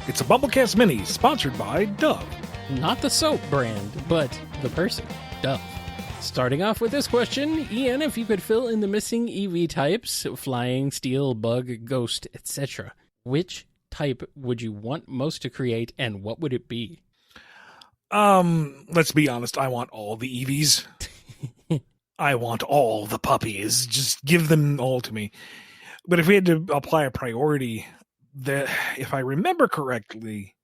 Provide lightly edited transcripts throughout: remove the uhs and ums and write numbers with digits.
It's a BumbleKast Mini, sponsored by Dove. Not the soap brand, but the person, Dove. Starting off with this question, Ian, if you could fill in the missing EV types, flying, steel, bug, ghost, etc., which type would you want most to create, and what would it be? Let's be honest, I want all the EVs. I want all the puppies. Just give them all to me. But if we had to apply a priority, if I remember correctly,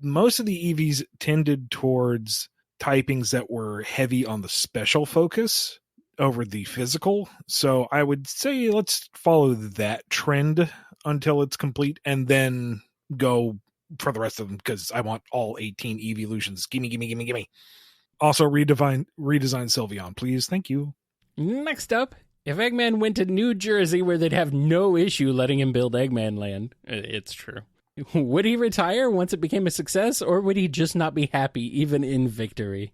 most of the EVs tended towards typings that were heavy on the special focus over the physical. So I would say let's follow that trend until it's complete and then go for the rest of them, because I want all 18 evolutions. Gimme. Also redesign Sylveon, please. Thank you. Next up, if Eggman went to New Jersey where they'd have no issue letting him build Eggman Land, it's true, would he retire once it became a success, or would he just not be happy even in victory?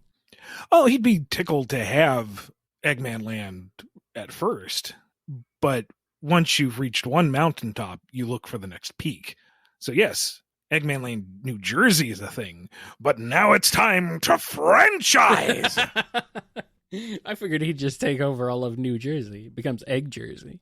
Oh, he'd be tickled to have Eggman Land at first, but once you've reached one mountaintop, you look for the next peak. So yes, Eggman Land New Jersey is a thing, but now it's time to franchise! I figured he'd just take over all of New Jersey. It becomes Egg Jersey.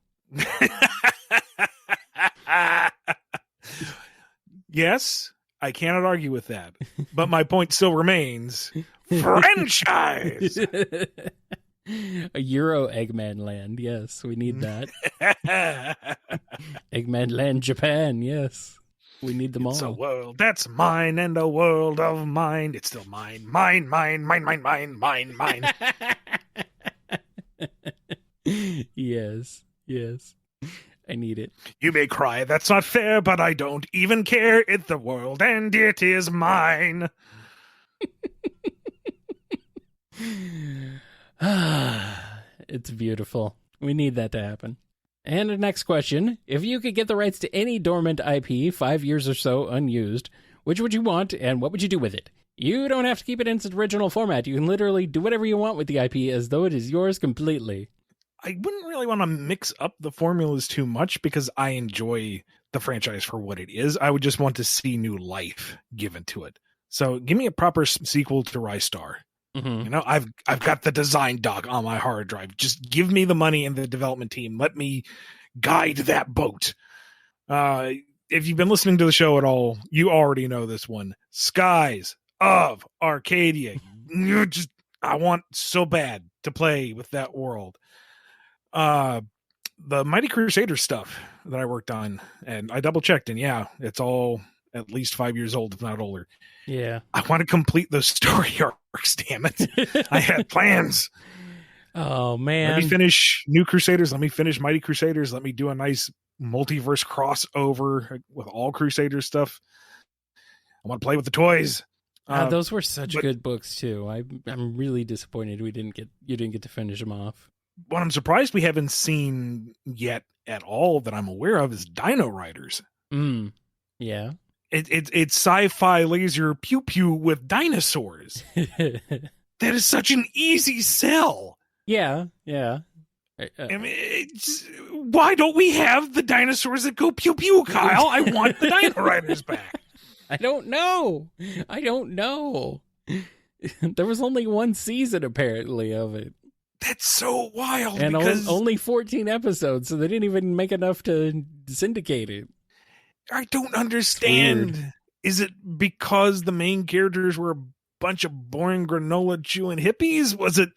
Yes, I cannot argue with that. But my point still remains. Franchise! A Euro Eggman Land. Yes, we need that. Eggman Land Japan. Yes. We need them all. It's a world that's mine and a world of mine. It's still mine. Mine. Yes. I need it. You may cry, that's not fair, but I don't even care. It's the world and it is mine. It's beautiful. We need that to happen. And the next question, if you could get the rights to any dormant IP, 5 years or so unused, which would you want and what would you do with it? You don't have to keep it in its original format. You can literally do whatever you want with the IP as though it is yours completely. I wouldn't really want to mix up the formulas too much because I enjoy the franchise for what it is. I would just want to see new life given to it. So give me a proper sequel to Rise Star. Mm-hmm. You know, I've got the design doc on my hard drive. Just give me the money and the development team. Let me guide that boat. If you've been listening to the show at all, you already know this one. Skies of Arcadia. I want so bad to play with that world. The Mighty Crusader stuff that I worked on, and I double checked, and yeah, it's all at least 5 years old, if not older. Yeah. I want to complete those story arcs, damn it. I had plans. Oh, man. Let me finish New Crusaders. Let me finish Mighty Crusaders. Let me do a nice multiverse crossover with all Crusader stuff. I want to play with the toys. Those were such good books, too. I'm really disappointed you didn't get to finish them off. What I'm surprised we haven't seen yet at all that I'm aware of is Dino Riders. Yeah. It's sci-fi laser pew pew with dinosaurs. That is such an easy sell. Yeah. I mean, why don't we have the dinosaurs that go pew pew, Kyle? I want the Dino Riders back. I don't know. There was only one season apparently of it. That's so wild. And because only 14 episodes, so they didn't even make enough to syndicate it. I don't understand. Is it because the main characters were a bunch of boring granola chewing hippies? Was it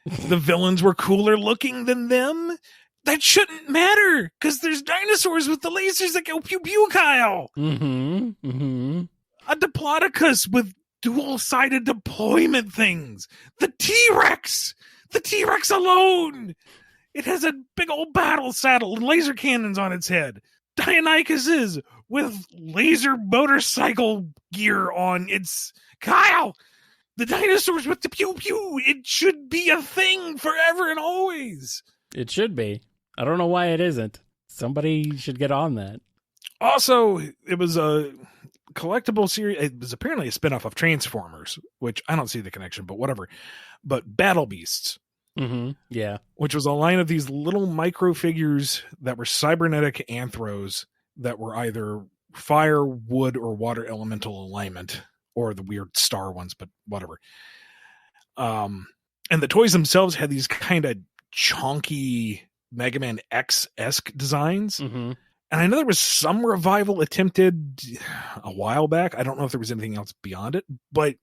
the villains were cooler looking than them? That shouldn't matter, because there's dinosaurs with the lasers that go pew pew, Kyle. A Diplodocus with dual-sided deployment things. The T-Rex alone. It has a big old battle saddle and laser cannons on its head. Deinonychus is with laser motorcycle gear on its... Kyle! The dinosaurs with the pew-pew! It should be a thing forever and always! It should be. I don't know why it isn't. Somebody should get on that. Also, it was a collectible series. It was apparently a spinoff of Transformers, which I don't see the connection, but whatever. But Battle Beasts. Yeah. which was a line of these little micro figures that were cybernetic anthros that were either fire, wood, or water elemental alignment, or the weird star ones, but whatever. And the toys themselves had these kind of chonky Mega Man X-esque designs. Mm-hmm. And I know there was some revival attempted a while back. I don't know if there was anything else beyond it, but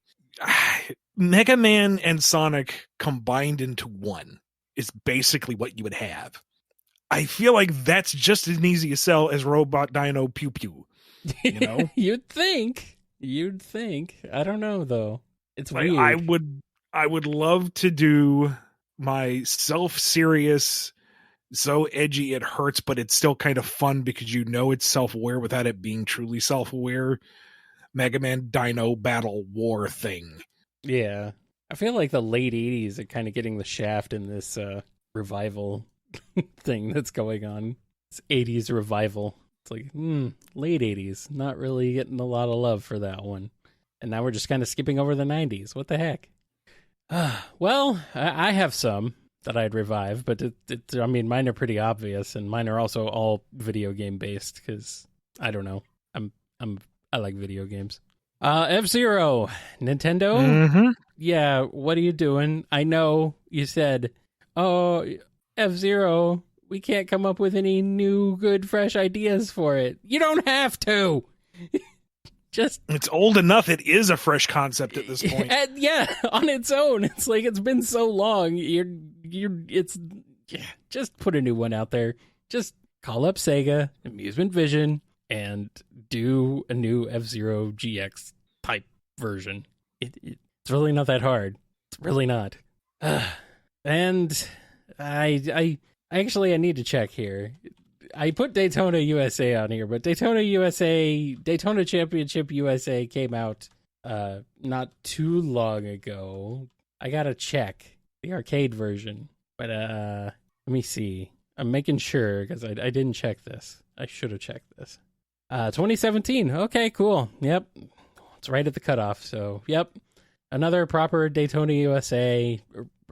Mega Man and Sonic combined into one is basically what you would have. I feel like that's just as easy to sell as Robot Dino Pew Pew. You know? You'd think. I don't know though. It's like, weird. I would love to do my self-serious, so edgy it hurts, but it's still kind of fun because you know it's self-aware without it being truly self-aware Mega Man Dino Battle War thing. Yeah. I feel like the late 80s are kind of getting the shaft in this revival thing that's going on. It's 80s revival. It's like, late 80s. Not really getting a lot of love for that one. And now we're just kind of skipping over the 90s. What the heck? Well, I have some that I'd revive, but I mean, mine are pretty obvious, and mine are also all video game based because I don't know. I like video games. FZero, Nintendo. Mm-hmm. Yeah, what are you doing? I know you said, "Oh, FZero, we can't come up with any new, good, fresh ideas for it." You don't have to. Just it's old enough. It is a fresh concept at this point. Yeah, on its own. It's like it's been so long. Just put a new one out there. Just call up Sega, Amusement Vision, and do a new F-Zero GX type version. It's really not that hard. It's really not. And I need to check here. I put Daytona USA on here, but Daytona Championship USA came out not too long ago. I gotta check the arcade version, but let me see. I'm making sure because I didn't check this. I should have checked this. 2017. Okay, cool. Yep, it's right at the cutoff. So, yep, another proper Daytona USA,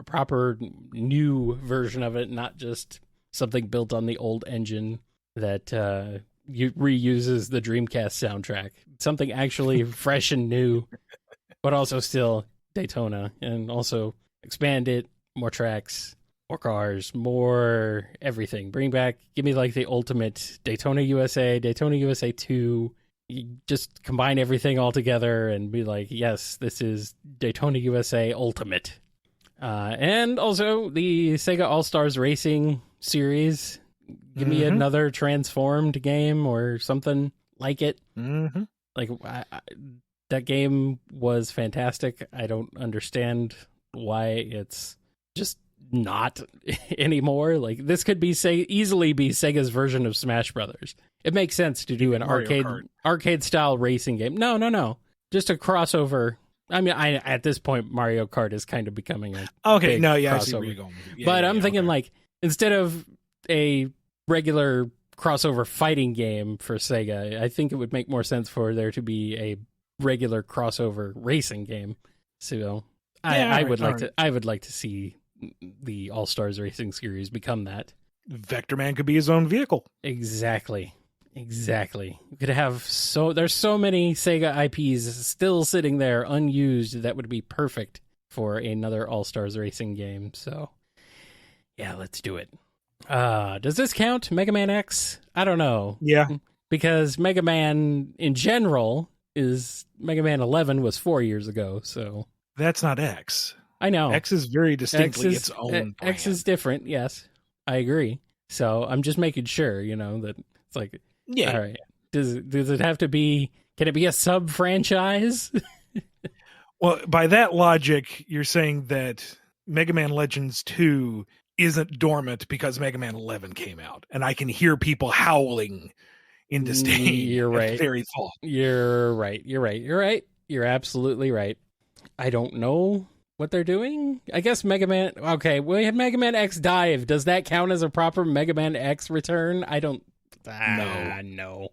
proper new version of it, not just something built on the old engine that reuses the Dreamcast soundtrack. Something actually fresh and new, but also still Daytona, and also expand it, more tracks, more cars, more everything. Give me like the ultimate Daytona USA 2. You just combine everything all together and be like, yes, this is Daytona USA Ultimate. And also the Sega All-Stars Racing series. Give me another transformed game or something like it. Mm-hmm. Like that game was fantastic. I don't understand why it's just not anymore. Like this could be easily be Sega's version of Smash Brothers. It makes sense to do an arcade style racing game. No. Just a crossover. I mean, at this point, Mario Kart is kind of becoming a okay. big No, yeah, crossover. I see where you're going. Yeah, but I'm thinking like instead of a regular crossover fighting game for Sega, I think it would make more sense for there to be a regular crossover racing game. So I would like to see the All Stars Racing series become that. Vector Man could be his own vehicle. Exactly. We could have there's so many Sega IPs still sitting there unused that would be perfect for another All Stars Racing game. So yeah, let's do it. Does this count? Mega Man X? I don't know. Yeah. Because Mega Man in general Mega Man 11 was 4 years ago, so that's not X. I know. X is very distinctly its own brand. X is different, yes. I agree. So I'm just making sure, that it's like, yeah. All right. Does it have to be, can it be a sub-franchise? Well, by that logic, you're saying that Mega Man Legends 2 isn't dormant because Mega Man 11 came out. And I can hear people howling in disdain. You're right. Very thought. You're right. You're absolutely right. I don't know what they're doing. I guess Mega Man... Okay, we have Mega Man X Dive. Does that count as a proper Mega Man X return? I don't... No.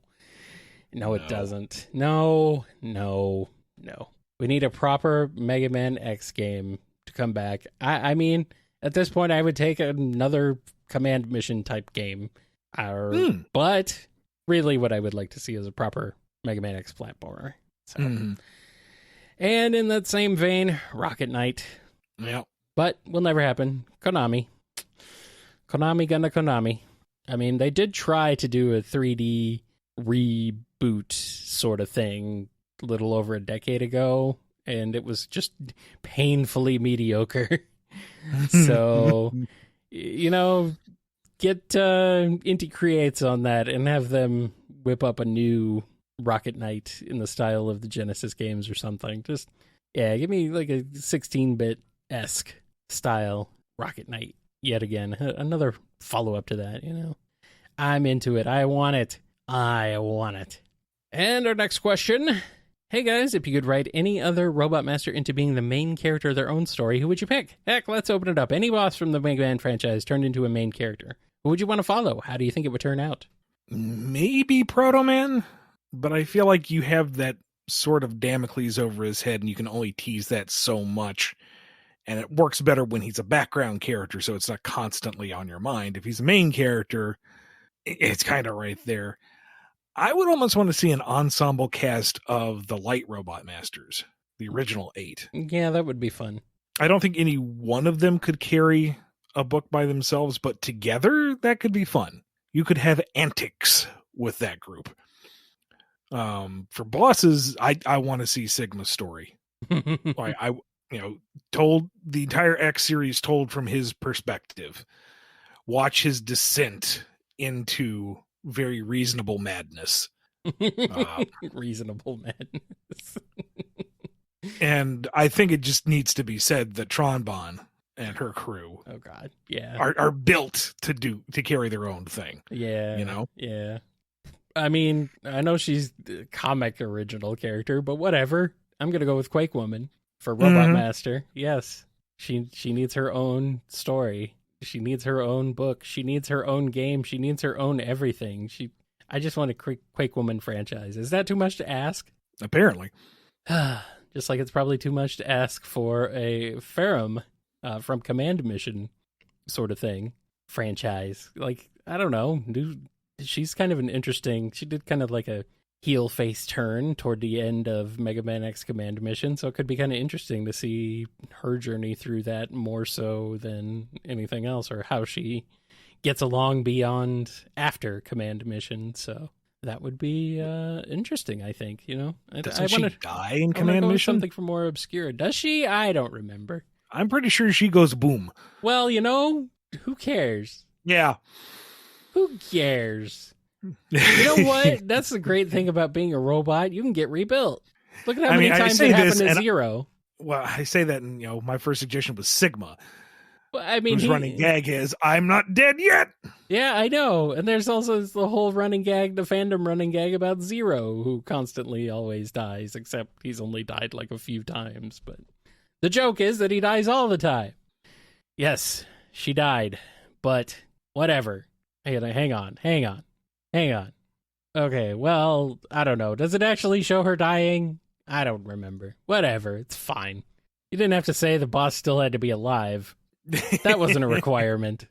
No, it doesn't. No. We need a proper Mega Man X game to come back. I mean, At this point, I would take another command mission type game. But really what I would like to see is a proper Mega Man X platformer. So. And in that same vein, Rocket Knight. Yeah. But will never happen. Konami gonna Konami. I mean, they did try to do a 3D reboot sort of thing a little over a decade ago, and it was just painfully mediocre. So, get Inti Creates on that and have them whip up a new Rocket Knight in the style of the Genesis games or something. Just, give me like a 16-bit-esque style Rocket Knight yet again. Another follow-up to that, I'm into it. I want it. And our next question. Hey guys, if you could write any other Robot Master into being the main character of their own story, who would you pick? Heck, let's open it up. Any boss from the Mega Man franchise turned into a main character. Who would you want to follow? How do you think it would turn out? Maybe Proto Man, but I feel like you have that sort of Damocles over his head and you can only tease that so much. And it works better when he's a background character, so it's not constantly on your mind. If he's a main character, it's kind of right there. I would almost want to see an ensemble cast of the Light Robot Masters, the original 8. Yeah, that would be fun. I don't think any one of them could carry a book by themselves, but together, that could be fun. You could have antics with that group. For bosses, I want to see Sigma's story. Told the entire X series told from his perspective. Watch his descent into very reasonable madness. Reasonable madness. And I think it just needs to be said that Tronbon and her crew are built to carry their own thing. Yeah. Yeah. I mean, I know she's the comic original character, but whatever. I'm going to go with Quake Woman for Robot Master. Yes. She needs her own story. She needs her own book. She needs her own game. She needs her own everything. I just want a Quake Woman franchise. Is that too much to ask? Apparently. Just like it's probably too much to ask for a Ferrum from Command Mission sort of thing franchise. Like, I don't know. She's kind of an interesting... She did kind of like a heel face turn toward the end of Mega Man X Command Mission, so it could be kind of interesting to see her journey through that more so than anything else, or how she gets along beyond after Command Mission. So that would be interesting, I think. Doesn't she die in Command Mission? Something for more obscure. Does she? I don't remember. I'm pretty sure she goes boom. Well, who cares? Yeah. Who cares? You know what? That's the great thing about being a robot. You can get rebuilt. Look at how many times it happened to Zero. Well, I say that, and my first suggestion was Sigma. Well, I mean, whose running gag is, I'm not dead yet. Yeah, I know. And there's also the whole running gag, the fandom running gag about Zero, who constantly always dies, except he's only died like a few times. But the joke is that he dies all the time. Yes, she died, but whatever. Hang on. Okay, well, I don't know. Does it actually show her dying? I don't remember. Whatever, it's fine. You didn't have to say the boss still had to be alive. That wasn't a requirement.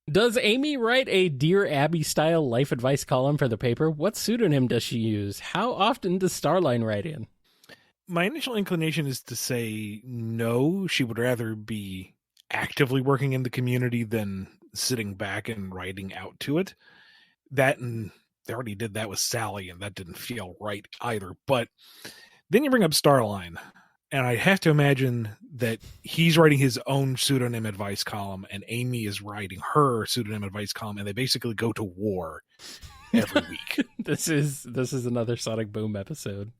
Does Amy write a Dear Abby-style life advice column for the paper? What pseudonym does she use? How often does Starline write in? My initial inclination is to say no. She would rather be actively working in the community than sitting back and writing out to it. That, and they already did that with Sally, and that didn't feel right either. But then you bring up Starline, and I have to imagine that he's writing his own pseudonym advice column, and Amy is writing her pseudonym advice column, and they basically go to war every week. This is another Sonic Boom episode.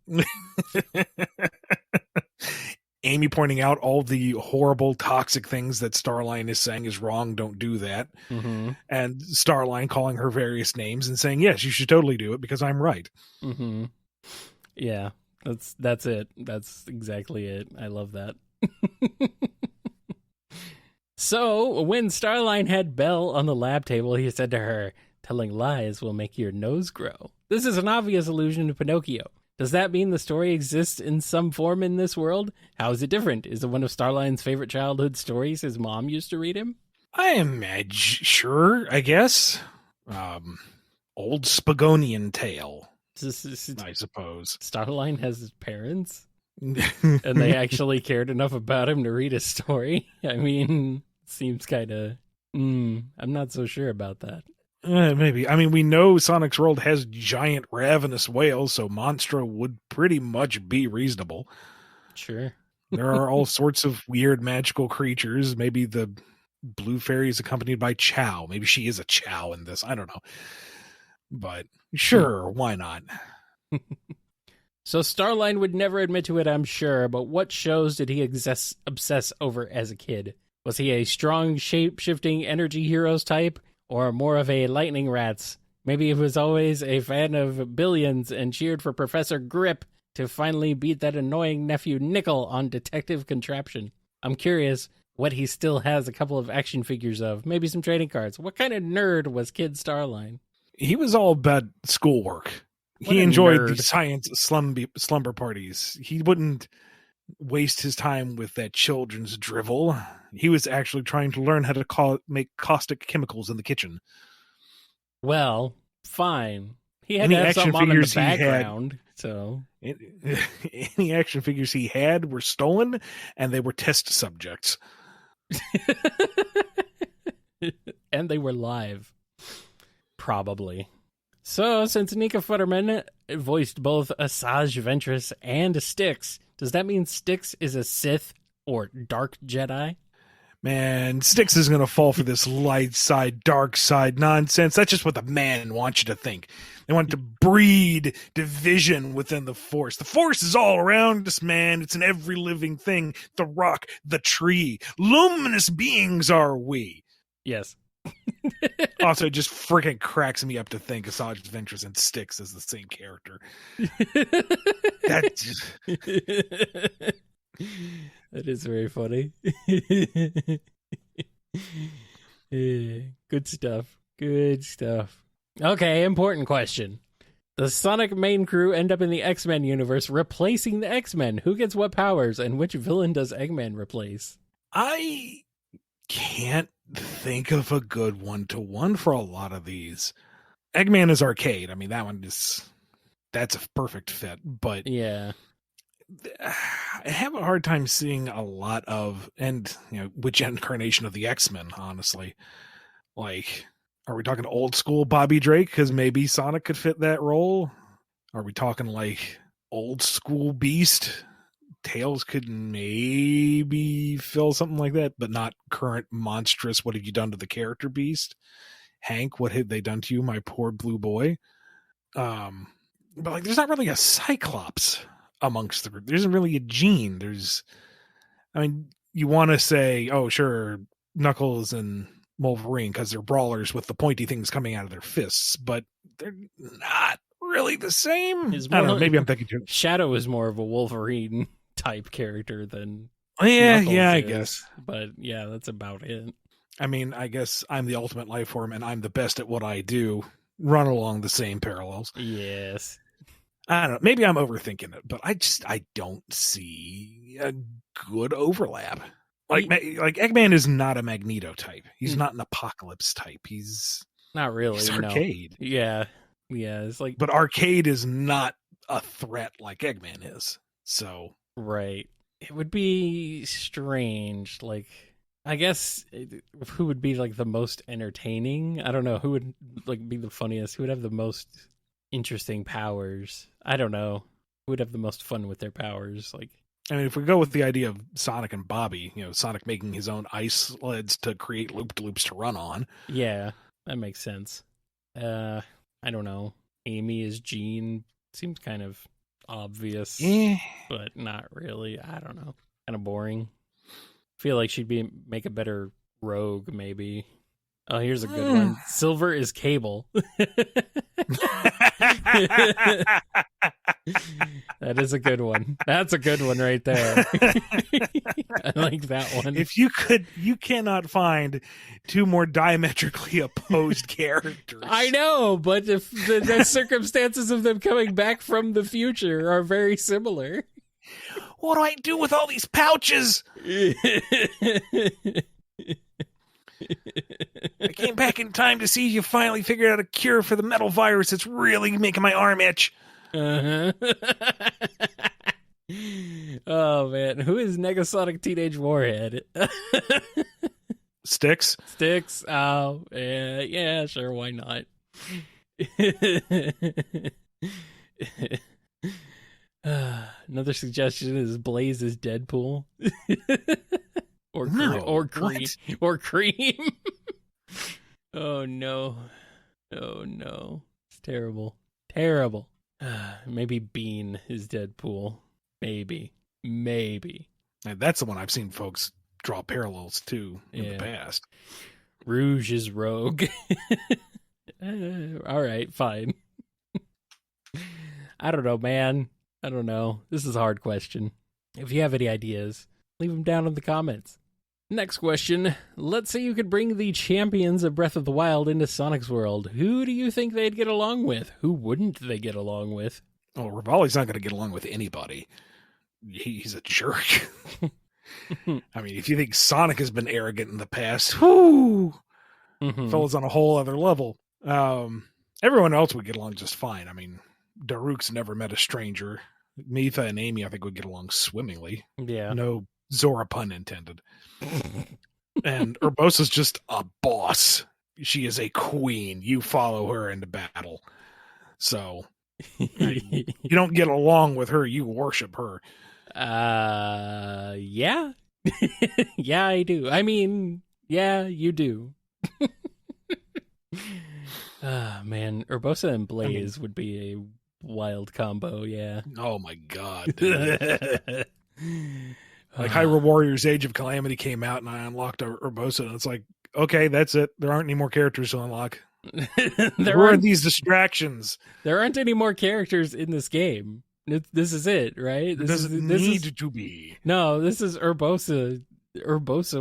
Amy pointing out all the horrible, toxic things that Starline is saying is wrong, don't do that. Mm-hmm. And Starline calling her various names and saying, yes, you should totally do it because I'm right. Mm-hmm. Yeah, that's it. That's exactly it. I love that. So, when Starline had Belle on the lab table, he said to her, telling lies will make your nose grow. This is an obvious allusion to Pinocchio. Does that mean the story exists in some form in this world? How is it different? Is it one of Starline's favorite childhood stories his mom used to read him? I imagine, sure, I guess. Old Spagonian tale, I suppose. Starline has his parents? And they actually cared enough about him to read a story? I mean, seems kind of... I'm not so sure about that. Maybe. I mean, we know Sonic's world has giant ravenous whales, so Monstra would pretty much be reasonable. Sure. There are all sorts of weird magical creatures. Maybe the blue fairy is accompanied by Chow. Maybe she is a Chow in this. I don't know. But sure, why not? So Starline would never admit to it, I'm sure, but what shows did he obsess over as a kid? Was he a strong, shape-shifting energy heroes type, or more of a lightning rats? Maybe he was always a fan of Billions and cheered for Professor Grip to finally beat that annoying nephew Nickel on Detective Contraption. I'm curious what he still has a couple of action figures of, maybe some trading cards. What kind of nerd was Kid Starline? He was all about schoolwork. He enjoyed the science slumber parties. He wouldn't waste his time with that children's drivel. He was actually trying to learn how to make caustic chemicals in the kitchen. Well, fine. He had to have something on in the background, so... Any action figures he had were stolen, and they were test subjects. And they were live. Probably. So, since Nika Futterman voiced both Asajj Ventress and Styx, does that mean Styx is a Sith or Dark Jedi? Man, Styx is going to fall for this light side, dark side nonsense. That's just what the man wants you to think. They want to breed division within the Force. The Force is all around us, man. It's in every living thing. The rock, the tree. Luminous beings are we. Yes. Also, it just freaking cracks me up to think Asajj Ventress and Styx is the same character. That just... That is very funny. Good stuff. Good stuff. Okay, important question. The Sonic main crew end up in the X-Men universe replacing the X-Men. Who gets what powers, and which villain does Eggman replace? I can't think of a good one-to-one for a lot of these. Eggman is arcade. I mean, that's a perfect fit, but yeah, I have a hard time seeing a lot of, and which incarnation of the X-Men, honestly. Like, are we talking old school Bobby Drake? Because maybe Sonic could fit that role. Are we talking like old school Beast? Tails could maybe fill something like that, but not current monstrous. What have you done to the character Beast? Hank, what have they done to you, my poor blue boy? But like, there's not really a Cyclops amongst the group. There isn't really a Gene. You want to say, oh, sure, Knuckles and Wolverine, because they're brawlers with the pointy things coming out of their fists, but they're not really the same. I don't know. Maybe I'm thinking too. Shadow is more of a Wolverine type character than Knuckles I guess. But yeah, that's about it. I mean, I guess I'm the ultimate life form and I'm the best at what I do. Run along the same parallels. Yes. I don't know. Maybe I'm overthinking it, but I don't see a good overlap. Like Eggman is not a Magneto type. He's not an Apocalypse type. He's not really. He's arcade. No. Yeah. It's like, but arcade is not a threat like Eggman is. So right. It would be strange. Like, I guess who would be like the most entertaining? I don't know. Who would like be the funniest? Who would have the most interesting powers? I don't know. Who would have the most fun with their powers? Like, I mean, if we go with the idea of Sonic and Bobby, Sonic making his own ice sleds to create loop-de-loops to run on. Yeah, that makes sense. I don't know. Amy is Jean. Seems kind of obvious, but not really. I don't know. Kind of boring. Feel like she'd make a better rogue, maybe. Oh, here's a good one. Silver is Cable. That is a good one. That's a good one right there. I like that one. You cannot find two more diametrically opposed characters. I know, but if the circumstances of them coming back from the future are very similar. What do I do with all these pouches? I came back in time to see you finally figured out a cure for the metal virus. It's really making my arm itch. Uh-huh. Oh, man. Who is Negasonic Teenage Warhead? Styx? Styx. Oh, yeah, sure. Why not? Another suggestion is Blaze is Deadpool. Or Cream. Oh no. Oh no. It's terrible. Terrible. Maybe Bean is Deadpool. Maybe. That's the one I've seen folks draw parallels to in the past. Rouge is Rogue. All right, fine. I don't know, man. I don't know. This is a hard question. If you have any ideas, leave them down in the comments. Next question. Let's say you could bring the champions of Breath of the Wild into Sonic's world. Who do you think they'd get along with? Who wouldn't they get along with? Oh, Rivali's not going to get along with anybody. He's a jerk. I mean, if you think Sonic has been arrogant in the past, whoo, fella's on a whole other level. Everyone else would get along just fine. I mean, Daruk's never met a stranger. Mipha and Amy, I think, would get along swimmingly. Yeah. No Zora pun intended. And Urbosa's just a boss. She is a queen. You follow her into battle. So you don't get along with her. You worship her. Yeah. Yeah, I do. I mean, yeah, you do. Man, Urbosa and Blaze would be a wild combo, yeah. Oh my god. Like Hyrule Warriors Age of Calamity came out and I unlocked Urbosa and it's like, okay, that's it. There aren't any more characters to unlock. Where are these distractions? There aren't any more characters in this game. This is it, right? This need to be. No, this is Urbosa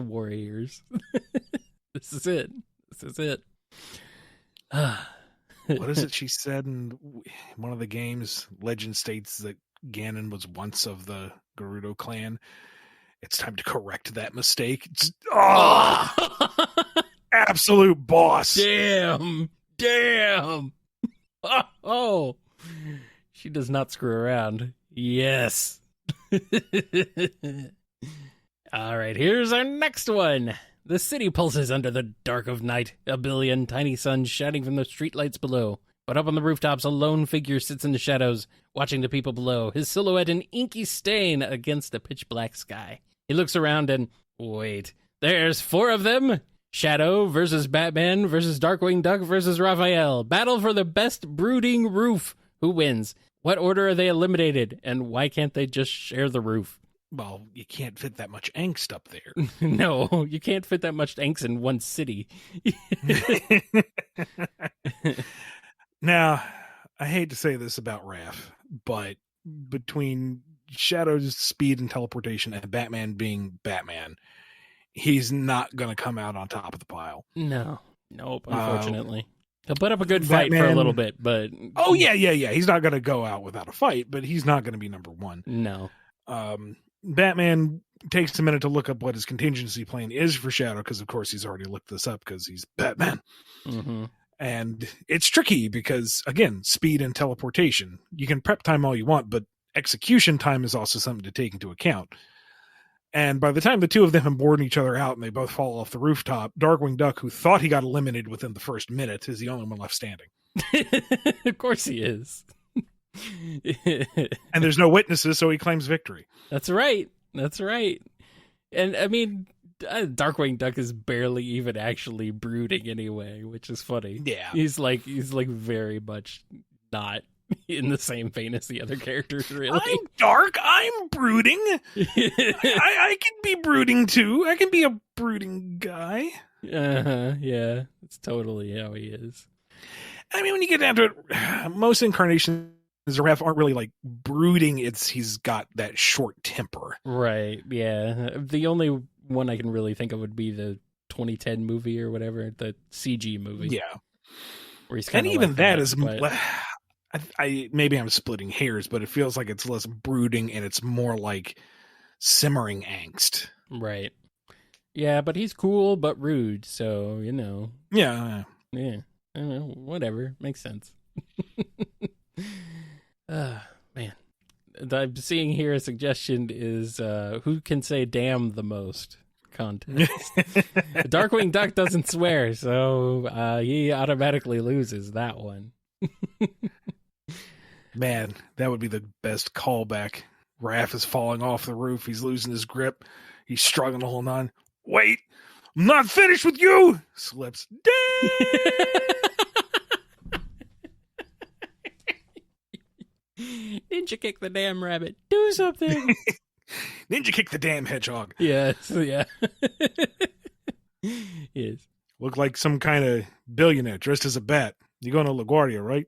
Warriors. This is it. What is it she said in one of the games? Legend states that Ganon was once of the Gerudo clan. It's time to correct that mistake. Absolute boss. Damn. Oh. She does not screw around. Yes. All right, here's our next one. The city pulses under the dark of night, a billion tiny suns shining from the streetlights below. But up on the rooftops, a lone figure sits in the shadows, watching the people below, his silhouette an inky stain against a pitch-black sky. He looks around and, wait, there's 4 of them? Shadow versus Batman versus Darkwing Duck versus Raphael. Battle for the best brooding roof. Who wins? What order are they eliminated? And why can't they just share the roof? Well, you can't fit that much angst up there. No, you can't fit that much angst in one city. Now, I hate to say this about Raph, but between Shadow's speed and teleportation and Batman being Batman, he's not going to come out on top of the pile. Nope, unfortunately. He'll put up a good fight for a little bit, but... Oh, yeah. He's not going to go out without a fight, but he's not going to be number 1. No. Batman takes a minute to look up what his contingency plan is for Shadow, because of course he's already looked this up because he's Batman. Mm-hmm. And it's tricky because, again, speed and teleportation. You can prep time all you want, but execution time is also something to take into account. And by the time the two of them have bored each other out and they both fall off the rooftop, Darkwing Duck, who thought he got eliminated within the first minute, is the only one left standing. Of course he is. And there's no witnesses, so he claims victory. That's right. And I mean, Darkwing Duck is barely even actually brooding anyway, which is funny. Yeah. He's like very much not in the same vein as the other characters, really. I'm dark, I'm brooding. I can be brooding too. I can be a brooding guy. Yeah, it's totally how he is. I mean, when you get down to it, most incarnations of Raph aren't really like brooding. He's got that short temper. Right, yeah. The only one I can really think of would be the 2010 movie or whatever, the CG movie. Yeah. Where he's And even that is, but... I maybe I'm splitting hairs, but it feels like it's less brooding and it's more like simmering angst. Right. Yeah, but he's cool but rude, so, you know. Yeah. Yeah. I don't know, whatever. Makes sense. Man. I'm seeing here a suggestion is who can say damn the most contest. Darkwing Duck doesn't swear, so he automatically loses that one. Man, that would be the best callback. Raph is falling off the roof. He's losing his grip. He's struggling to hold on. Wait, I'm not finished with you. Slips. Ninja kick the damn rabbit. Do something. Ninja kick the damn hedgehog. Yes, yeah. Yes. Look like some kind of billionaire dressed as a bat. You're going to LaGuardia, right?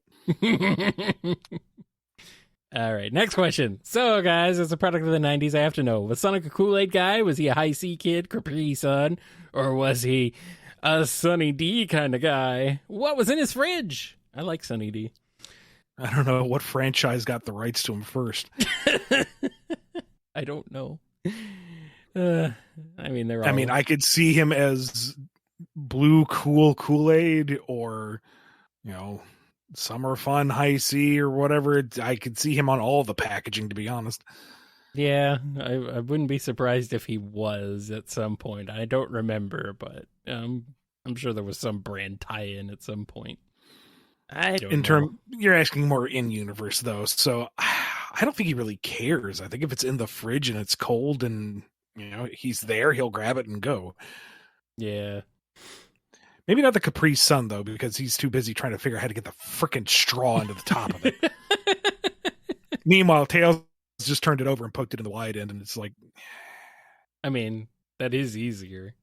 All right, next question. So, guys, as a product of the 90s, I have to know, was Sonic a Kool-Aid guy? Was he a high C kid, Capri Sun? Or was he a Sunny D kind of guy? What was in his fridge? I like Sunny D. I don't know what franchise got the rights to him first. I don't know. I mean, they're all... I mean, I could see him as blue cool Kool-Aid or, you know, Summer Fun High C or whatever. I could see him on all the packaging, to be honest. Yeah, I wouldn't be surprised if he was at some point. I don't remember, but I'm sure there was some brand tie-in at some point. I don't know. You're asking more in-universe, though, so I don't think he really cares. I think if it's in the fridge and it's cold and, you know, he's there, he'll grab it and go. Yeah. Maybe not the Capri Sun, though, because he's too busy trying to figure out how to get the frickin' straw into the top of it. Meanwhile, Tails just turned it over and poked it in the wide end, and it's like... I mean, that is easier.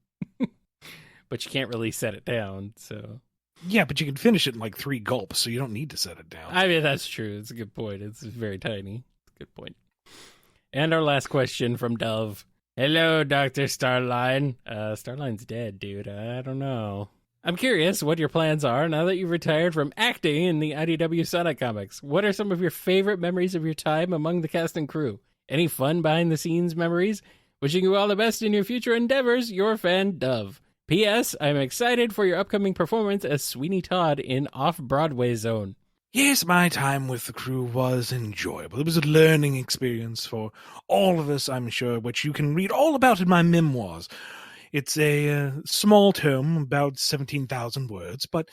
But you can't really set it down, so... Yeah, but you can finish it in like 3 gulps, so you don't need to set it down. I mean, that's true. It's a good point. It's very tiny. Good point. And our last question from Dove. Hello, Dr. Starline. Starline's dead, dude. I don't know. I'm curious what your plans are now that you've retired from acting in the IDW Sonic comics. What are some of your favorite memories of your time among the cast and crew? Any fun behind-the-scenes memories? Wishing you all the best in your future endeavors, your fan, Dove. P.S. I'm excited for your upcoming performance as Sweeney Todd in Off-Broadway Zone. Yes, my time with the crew was enjoyable. It was a learning experience for all of us, I'm sure, which you can read all about in my memoirs. It's a small tome, about 17,000 words, but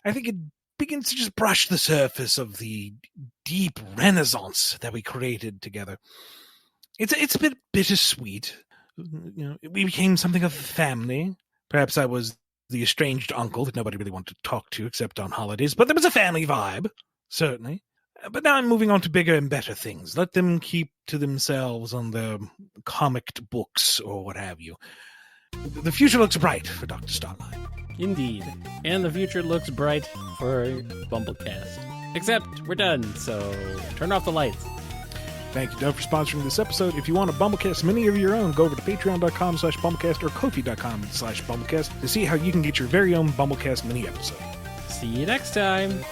I think it begins to just brush the surface of the deep renaissance that we created together. It's a bit bittersweet. You know, we became something of a family. Perhaps I was the estranged uncle that nobody really wanted to talk to except on holidays, but there was a family vibe, certainly. But now I'm moving on to bigger and better things. Let them keep to themselves on their comic books or what have you. The future looks bright for Dr. Starline. Indeed. And the future looks bright for BumbleKast. Except we're done, so turn off the lights. Thank you, Doug, for sponsoring this episode. If you want a BumbleKast Mini of your own, go over to patreon.com/BumbleKast or Ko-fi.com/BumbleKast to see how you can get your very own BumbleKast Mini episode. See you next time.